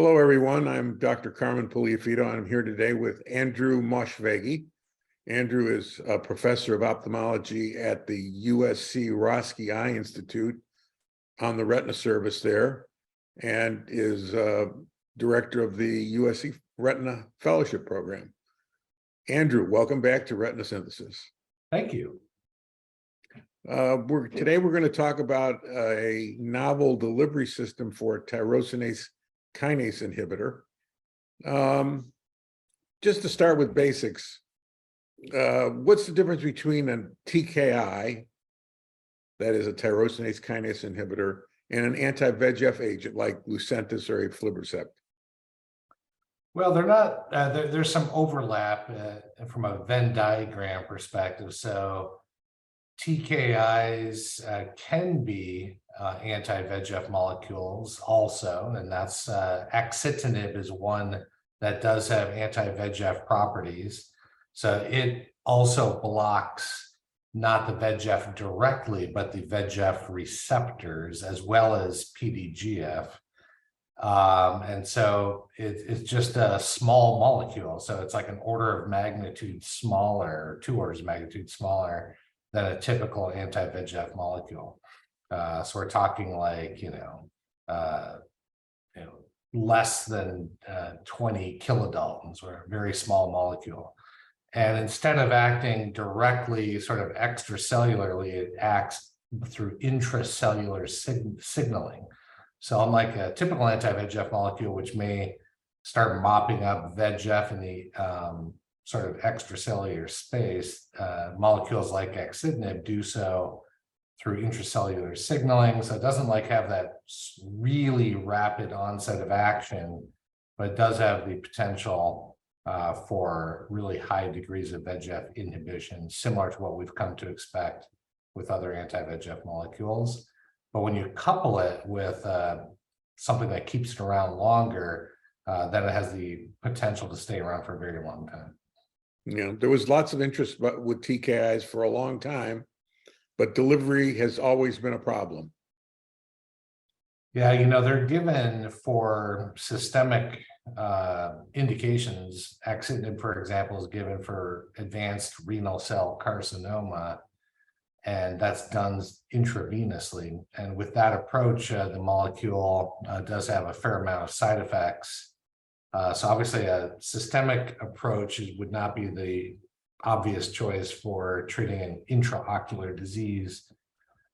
Hello, everyone. I'm Dr. Carmen Puliafito. I'm here today with Andrew Moshfeghi. Andrew is a professor of ophthalmology at the USC Roski Eye Institute on the retina service there, and is director of the USC Retina Fellowship Program. Andrew, welcome back to Retina Synthesis. Thank you. Today we're going to talk about a novel delivery system for tyrosinase kinase inhibitor. Just to start with basics, what's the difference between a TKI, that is a tyrosinase kinase inhibitor, and an anti-VEGF agent like Lucentis or aflibercept? Well, they're not, there's some overlap from a Venn diagram perspective. So TKIs can be anti-VEGF molecules also, and that's axitinib is one that does have anti-VEGF properties. So it also blocks not the VEGF directly, but the VEGF receptors as well as PDGF. And so it's just a small molecule. So it's like an order of magnitude smaller, 2 orders of magnitude smaller than a typical anti-VEGF molecule. So we're talking like, less than 20 kilodaltons, or a very small molecule. And instead of acting directly, sort of extracellularly, it acts through intracellular signaling. So unlike a typical anti-VEGF molecule, which may start mopping up VEGF in the sort of extracellular space, molecules like axitinib do so through intracellular signaling. So it doesn't have that really rapid onset of action, but it does have the potential for really high degrees of VEGF inhibition, similar to what we've come to expect with other anti-VEGF molecules. But when you couple it with something that keeps it around longer, then it has the potential to stay around for a very long time. There was lots of interest with TKIs for a long time, but delivery has always been a problem. Yeah, they're given for systemic indications. Axitinib, for example, is given for advanced renal cell carcinoma, and that's done intravenously. And with that approach, the molecule does have a fair amount of side effects. So obviously a systemic approach would not be the obvious choice for treating an intraocular disease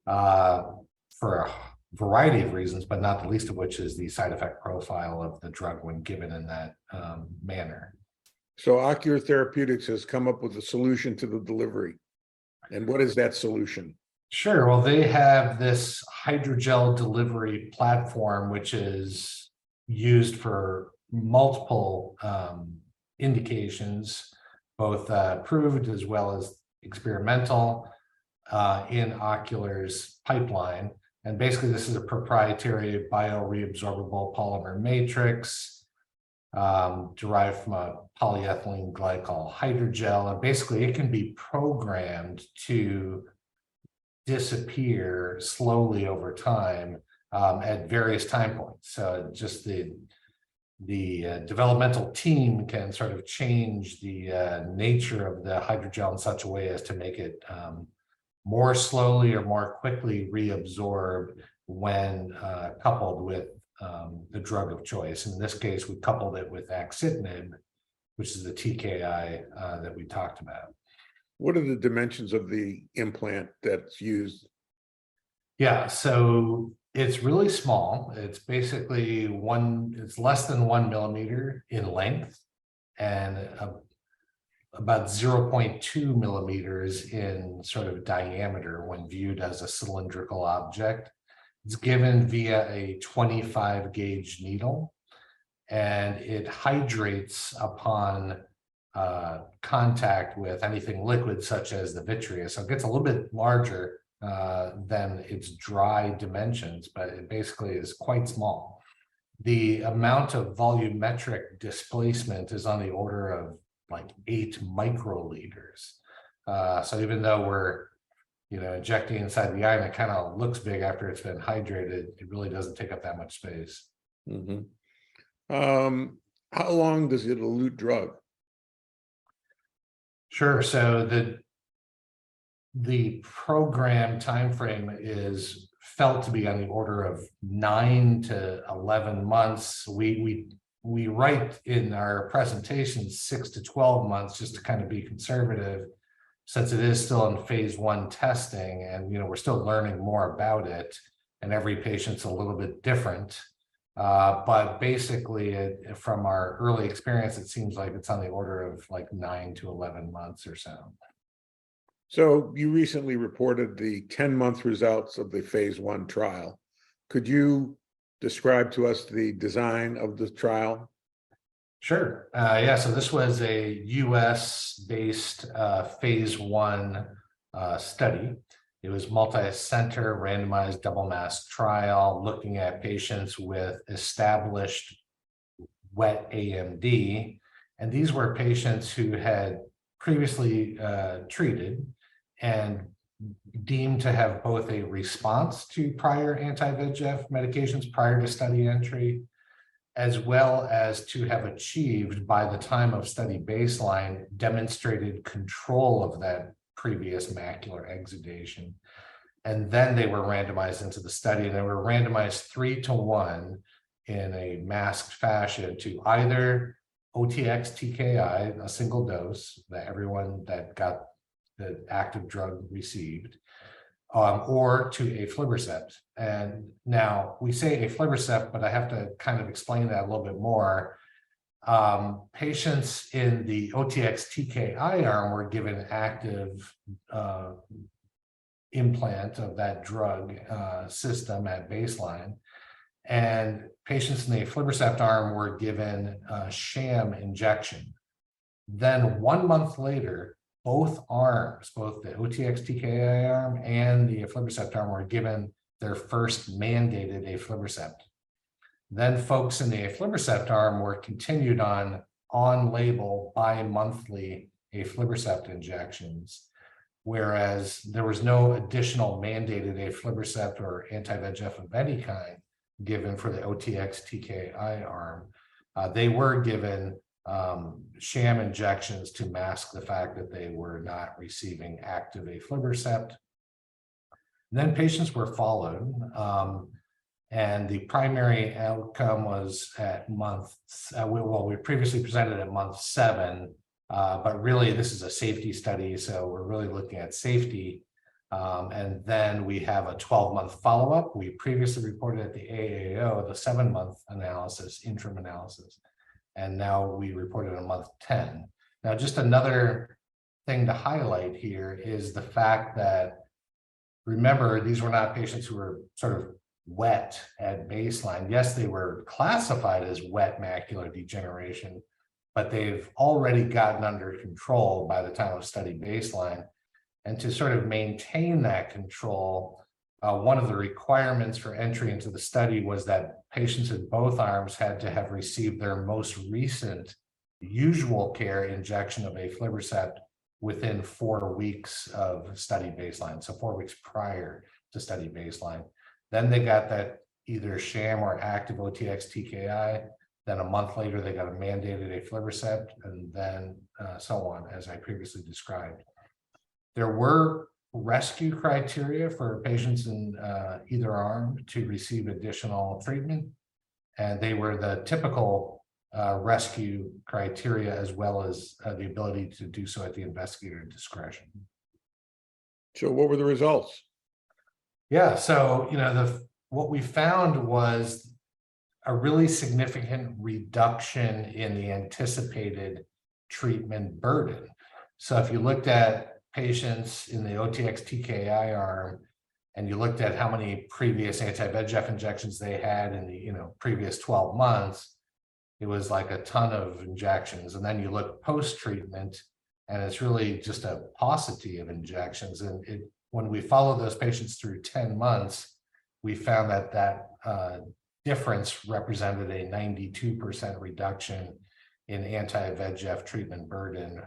for a variety of reasons, but not the least of which is the side effect profile of the drug when given in that manner. So Ocular Therapeutics has come up with a solution to the delivery. And what is that solution? Sure. Well, they have this hydrogel delivery platform, which is used for multiple indications, both approved as well as experimental in Ocular's pipeline. And basically, this is a proprietary bioreabsorbable polymer matrix derived from a polyethylene glycol hydrogel. And basically, it can be programmed to disappear slowly over time at various time points. So just the developmental team can sort of change the nature of the hydrogel in such a way as to make it more slowly or more quickly reabsorb when coupled with the drug of choice. In this case, we coupled it with axitinib, which is the TKI that we talked about. What are the dimensions of the implant that's used? Yeah, so it's really small. It's basically it's less than 1 millimeter in length and about 0.2 millimeters in sort of diameter when viewed as a cylindrical object. It's given via a 25 gauge needle, and it hydrates upon contact with anything liquid such as the vitreous. So it gets a little bit larger than its dry dimensions, but it basically is quite small. The amount of volumetric displacement is on the order of like 8 microliters. So even though we're injecting inside the eye and it kind of looks big after it's been hydrated, it really doesn't take up that much space. Mm-hmm. How long does it elute drug? Sure. So the program timeframe is felt to be on the order of 9 to 11 months. We write in our presentations 6 to 12 months just to kind of be conservative, since it is still in phase 1 testing, and we're still learning more about it, and every patient's a little bit different. But basically, from our early experience, it seems like it's on the order of like 9 to 11 months or so. So you recently reported the 10-month results of the phase 1 trial. Could you describe to us the design of the trial? Sure. Yeah, so this was a US-based phase 1 study. It was multi-center randomized double-masked trial looking at patients with established wet AMD. And these were patients who had previously treated and deemed to have both a response to prior anti-VEGF medications prior to study entry, as well as to have achieved, by the time of study baseline, demonstrated control of that previous macular exudation. And then they were randomized into the study, and they were randomized 3 to 1 in a masked fashion to either OTX TKI, a single dose that everyone that got the active drug received, or to aflibercept. And now we say aflibercept, but I have to kind of explain that a little bit more. Patients in the OTX TKI arm were given active implant of that drug system at baseline, and patients in the aflibercept arm were given a sham injection. Then 1 month later, both arms, both the OTX TKI arm and the aflibercept arm, were given their first mandated aflibercept. Then folks in the aflibercept arm were continued on label bi-monthly aflibercept injections, whereas there was no additional mandated aflibercept or anti-VEGF of any kind given for the OTX TKI arm. They were given sham injections to mask the fact that they were not receiving active aflibercept. Then patients were followed, and the primary outcome was at month, we previously presented at month 7, but really this is a safety study, so we're really looking at safety. And then we have a 12-month follow-up. We previously reported at the AAO the 7-month analysis, interim analysis. And now we reported on month 10. Now, just another thing to highlight here is the fact that, remember, these were not patients who were sort of wet at baseline. Yes, they were classified as wet macular degeneration, but they've already gotten under control by the time of study baseline. And to sort of maintain that control, one of the requirements for entry into the study was that patients in both arms had to have received their most recent usual care injection of aflibercept within 4 weeks of study baseline, so 4 weeks prior to study baseline. Then they got that either sham or active OTX TKI. Then a month later, they got a mandated aflibercept, and then so on, as I previously described. There were rescue criteria for patients in either arm to receive additional treatment, and they were the typical rescue criteria, as well as the ability to do so at the investigator discretion. So what were the results? Yeah, so what we found was a really significant reduction in the anticipated treatment burden. So if you looked at patients in the OTX TKI arm, and you looked at how many previous anti-VEGF injections they had in the previous 12 months, it was like a ton of injections. And then you look post-treatment, and it's really just a paucity of injections. And when we followed those patients through 10 months, we found that difference represented a 92% reduction in anti-VEGF treatment burden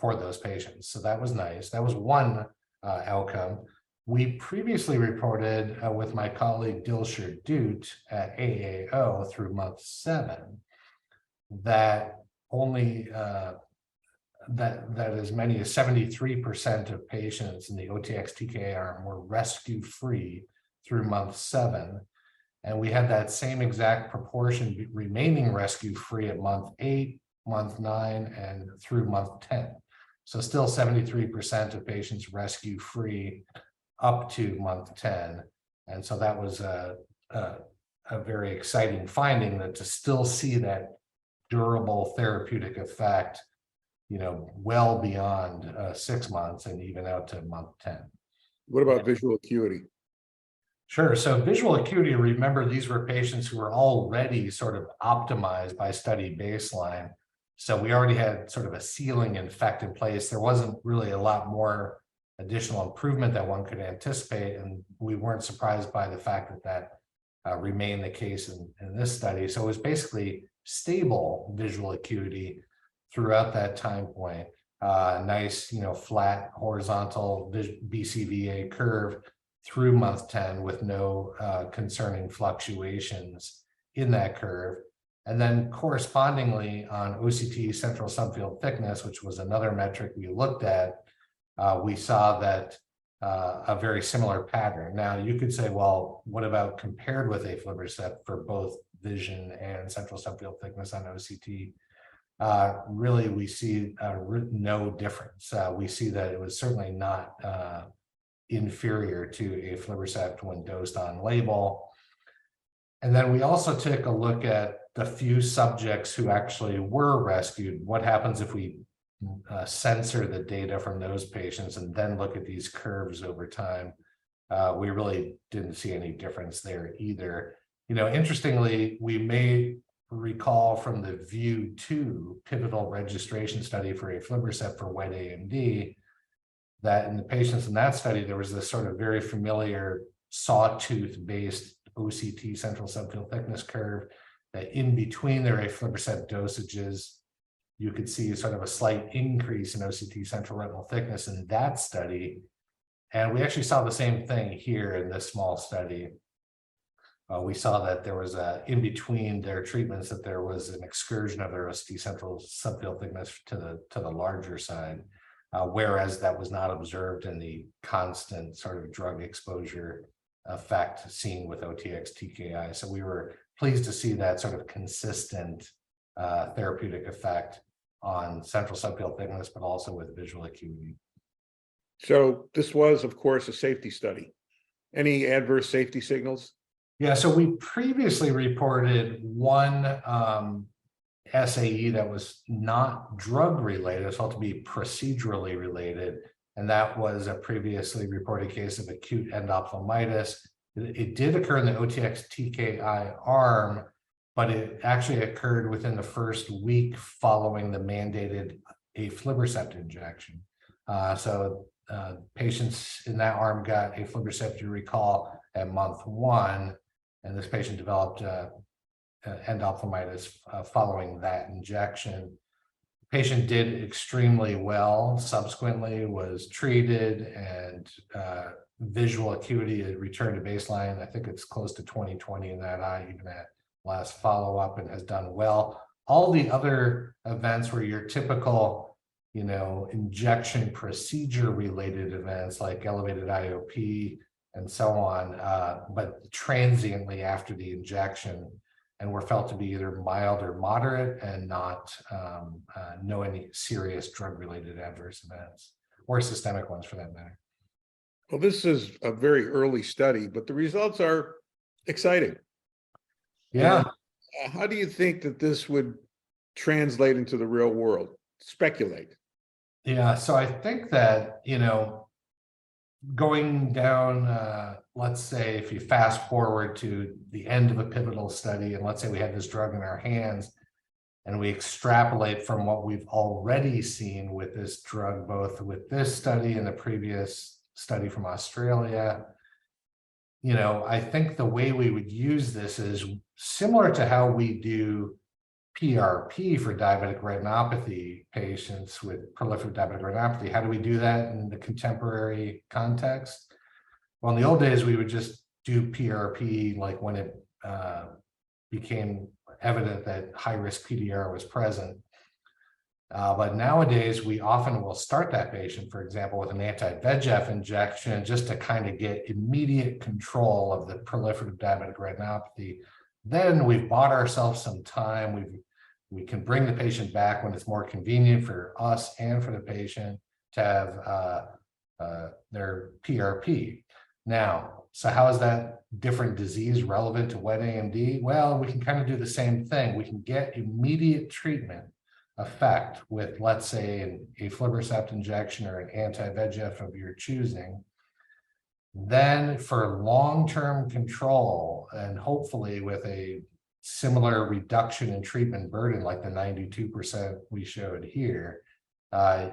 for those patients. So that was nice. That was one outcome. We previously reported with my colleague Dilshir Dut at AAO through month 7 that only that as many as 73% of patients in the OTX-TKI arm were rescue-free through month 7. And we had that same exact proportion remaining rescue-free at month 8, month 9, and through month 10. So still 73% of patients rescue-free up to month 10. And so that was a very exciting finding, that to still see that durable therapeutic effect, well beyond 6 months and even out to month 10. What about visual acuity? Sure. So visual acuity, remember, these were patients who were already sort of optimized by study baseline. So we already had sort of a ceiling effect in place. There wasn't really a lot more additional improvement that one could anticipate. And we weren't surprised by the fact that remained the case in this study. So it was basically stable visual acuity throughout that time point. Nice, flat horizontal BCVA curve through month 10 with no concerning fluctuations in that curve. And then correspondingly on OCT central subfield thickness, which was another metric we looked at, we saw that a very similar pattern. Now you could say, well, what about compared with aflibercept for both vision and central subfield thickness on OCT? Really, we see no difference. We see that it was certainly not inferior to aflibercept when dosed on label. And then we also took a look at the few subjects who actually were rescued. What happens if we censor the data from those patients and then look at these curves over time? We really didn't see any difference there either. Interestingly, we may recall from the VIEW 2 pivotal registration study for aflibercept for wet AMD that in the patients in that study, there was this sort of very familiar sawtooth-based OCT central subfield thickness curve, that in between their aflibercept dosages, you could see sort of a slight increase in OCT central retinal thickness in that study. And we actually saw the same thing here in this small study. We saw that there was in between their treatments, that there was an excursion of their OCT central subfield thickness to the larger side, whereas that was not observed in the constant sort of drug exposure effect seen with OTX-TKI. So we were pleased to see that sort of consistent therapeutic effect on central subfield thickness, but also with visual acuity. So this was, of course, a safety study. Any adverse safety signals? Yeah, so we previously reported one SAE that was not drug related, it's thought to be procedurally related, and that was a previously reported case of acute endophthalmitis. It did occur in the OTX-TKI arm, but it actually occurred within the first week following the mandated aflibercept injection. So patients in that arm got aflibercept, you recall, at month 1, and this patient developed endophthalmitis following that injection. The patient did extremely well, subsequently was treated, and visual acuity had returned to baseline. I think it's close to 20/20 in that eye, even at last follow-up, and has done well. All the other events were your typical, injection procedure related events like elevated IOP and so on, but transiently after the injection, and were felt to be either mild or moderate, and not no any serious drug-related adverse events, or systemic ones for that matter. Well, this is a very early study, but the results are exciting. Yeah. How do you think that this would translate into the real world? Speculate. Yeah, so I think that, going down, let's say if you fast forward to the end of a pivotal study, and let's say we had this drug in our hands, and we extrapolate from what we've already seen with this drug, both with this study and the previous study from Australia, I think the way we would use this is similar to how we do PRP for diabetic retinopathy patients with proliferative diabetic retinopathy. How do we do that in the contemporary context? Well, in the old days, we would just do PRP like when it became evident that high-risk PDR was present. But nowadays, we often will start that patient, for example, with an anti-VEGF injection just to kind of get immediate control of the proliferative diabetic retinopathy. Then we've bought ourselves some time. We can bring the patient back when it's more convenient for us and for the patient to have their PRP. Now, so how is that different disease relevant to wet AMD? Well, we can kind of do the same thing. We can get immediate treatment effect with, let's say, an aflibercept injection or an anti-VEGF of your choosing. Then for long-term control, and hopefully with a similar reduction in treatment burden like the 92% we showed here,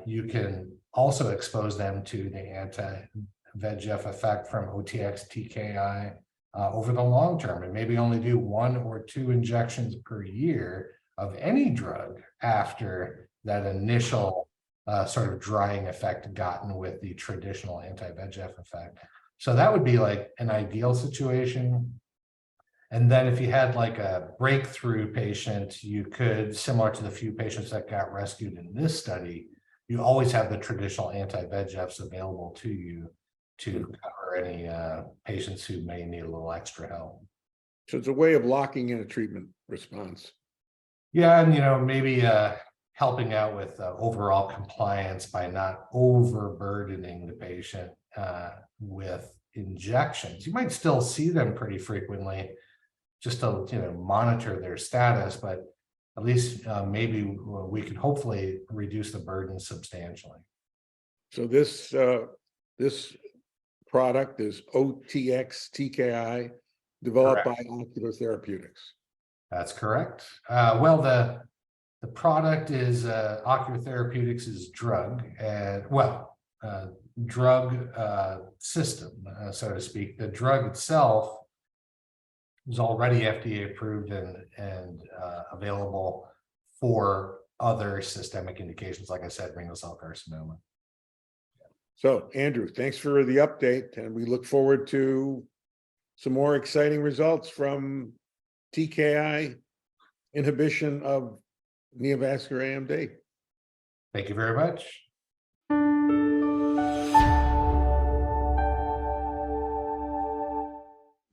you can also expose them to the anti-VEGF effect from OTX TKI over the long term, and maybe only do 1 or 2 injections per year of any drug after that initial sort of drying effect gotten with the traditional anti-VEGF effect. So that would be like an ideal situation. And then if you had like a breakthrough patient, you could, similar to the few patients that got rescued in this study, you always have the traditional anti-VEGFs available to you to cover any patients who may need a little extra help. So it's a way of locking in a treatment response. Yeah, and maybe helping out with overall compliance by not overburdening the patient with injections. You might still see them pretty frequently just to monitor their status, but at least maybe we could hopefully reduce the burden substantially. So this product is OTX TKI, developed by Ocular Therapeutics. That's correct. Well, the product is Ocular Therapeutics' drug, drug system, so to speak. The drug itself is already FDA approved and available for other systemic indications, like I said, renal cell carcinoma. So, Andrew, thanks for the update, and we look forward to some more exciting results from TKI inhibition of neovascular AMD. Thank you very much.